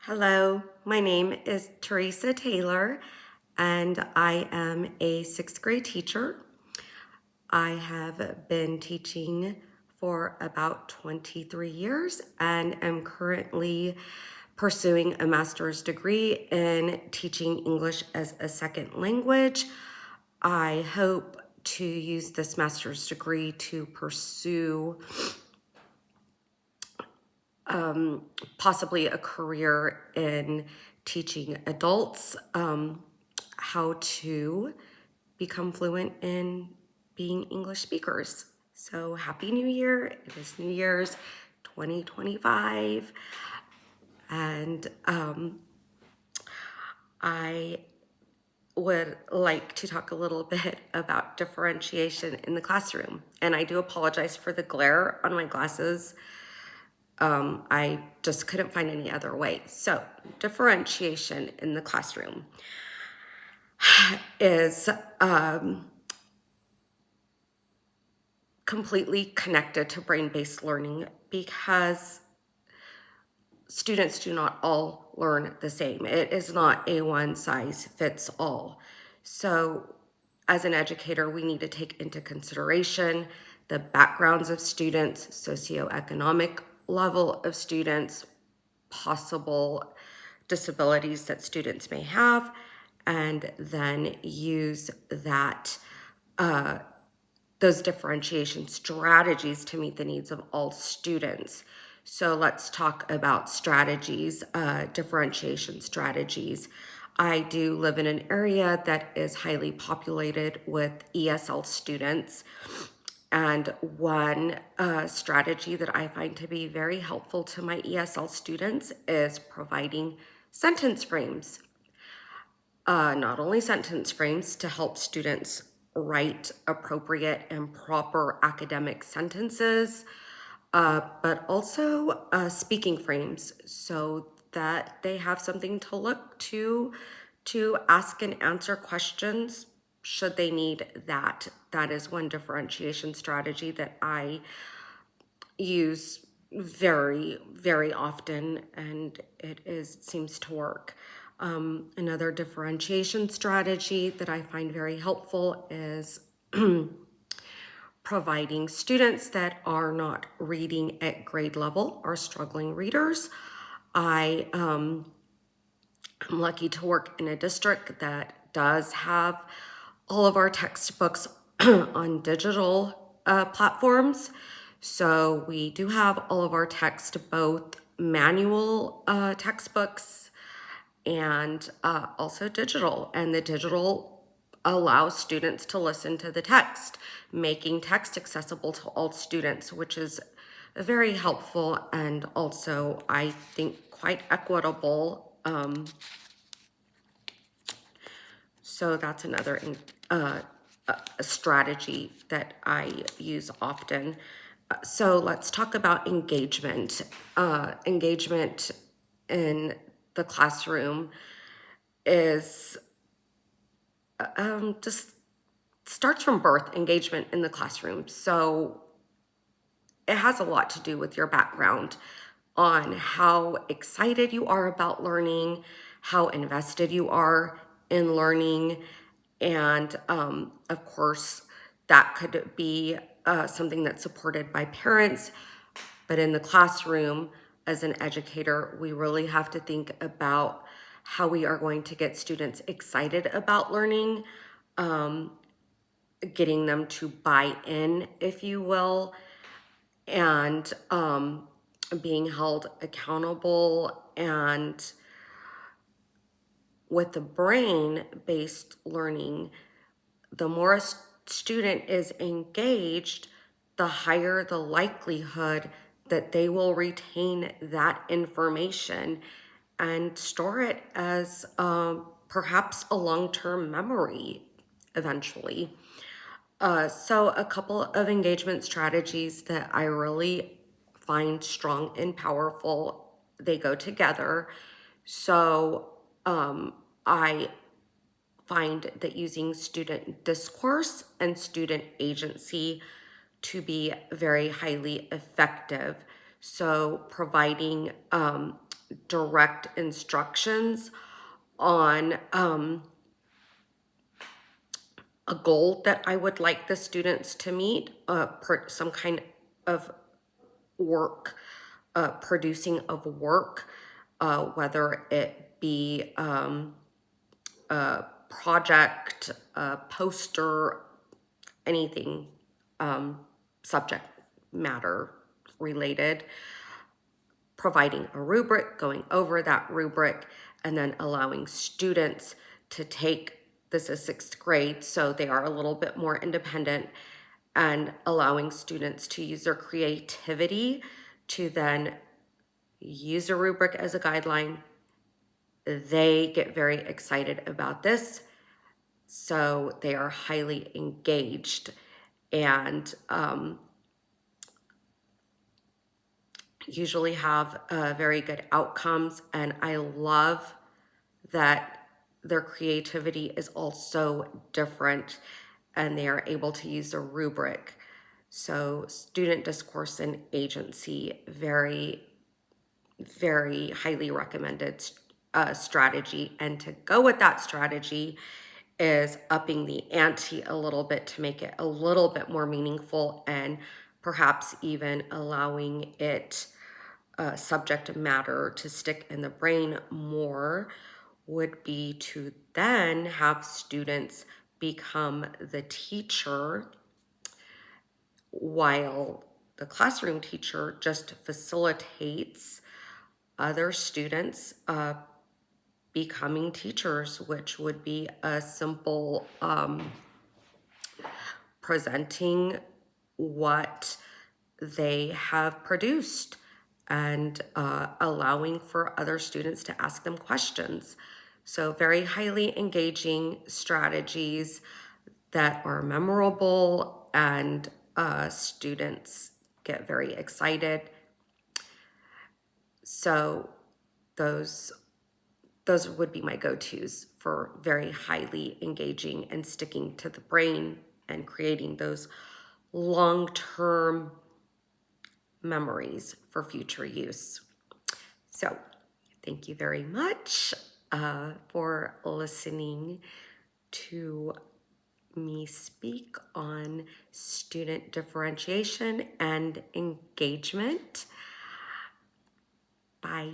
Hello, my name is Teresa Taylor, and I am a sixth grade teacher. I have been teaching for about 23 years and am currently pursuing a master's degree in teaching English as a second language. I hope to use this master's degree to pursue possibly a career in teaching adults how to become fluent in being English speakers. So happy New Year. It is New Year's 2025. And I would like to talk a little bit about differentiation in the classroom. And I do apologize for the glare on my glasses. I just couldn't find any other way. So differentiation in the classroom is completely connected to brain-based learning because students do not all learn the same. It is not a one-size-fits-all. So as an educator, we need to take into consideration the backgrounds of students, socioeconomic level of students, possible disabilities that students may have, and then use that those differentiation strategies to meet the needs of all students. So let's talk about strategies, differentiation strategies. I do live in an area that is highly populated with ESL students. And one strategy that I find to be very helpful to my ESL students is providing sentence frames. Not only sentence frames to help students write appropriate and proper academic sentences, but also speaking frames so that they have something to look to ask and answer questions should they need that. That is one differentiation strategy that I use very, very often, and seems to work. Another differentiation strategy that I find very helpful is providing students that are not reading at grade level or struggling readers. I am lucky to work in a district that does have all of our textbooks on digital platforms. So we do have all of our text, both manual textbooks and also digital. And the digital allows students to listen to the text, making text accessible to all students, which is very helpful and also, I think, quite equitable. So that's another a strategy that I use often. So let's talk about engagement. Engagement in the classroom is just starts from birth, engagement in the classroom. So it has a lot to do with your background on how excited you are about learning, how invested you are in learning, and of course, that could be something that's supported by parents. But in the classroom, as an educator, we really have to think about how we are going to get students excited about learning, getting them to buy in, if you will, and being held accountable. And with the brain-based learning, the more a student is engaged, the higher the likelihood that they will retain that information and store it as perhaps a long-term memory eventually. So a couple of engagement strategies that I really find strong and powerful, they go together. So I find that using student discourse and student agency to be very highly effective. So providing direct instructions on a goal that I would like the students to meet, some kind of work, producing of work, whether it be a project, a poster, anything subject matter related, providing a rubric, going over that rubric, and then allowing students to take, this is sixth grade, so they are a little bit more independent, and allowing students to use their creativity to then use a rubric as a guideline. They get very excited about this, so they are highly engaged and usually have very good outcomes. And I love that their creativity is also different and they are able to use a rubric. So student discourse and agency, very, very highly recommended strategy. And to go with that strategy is upping the ante a little bit to make it a little bit more meaningful, and perhaps even allowing it subject matter to stick in the brain more, would be to then have students become the teacher while the classroom teacher just facilitates other students becoming teachers, which would be a simple presenting what they have produced and allowing for other students to ask them questions. So very highly engaging strategies that are memorable, and students get very excited. So those would be my go-tos for very highly engaging and sticking to the brain and creating those long-term memories for future use. So thank you very much for listening to me speak on student differentiation and engagement. Bye.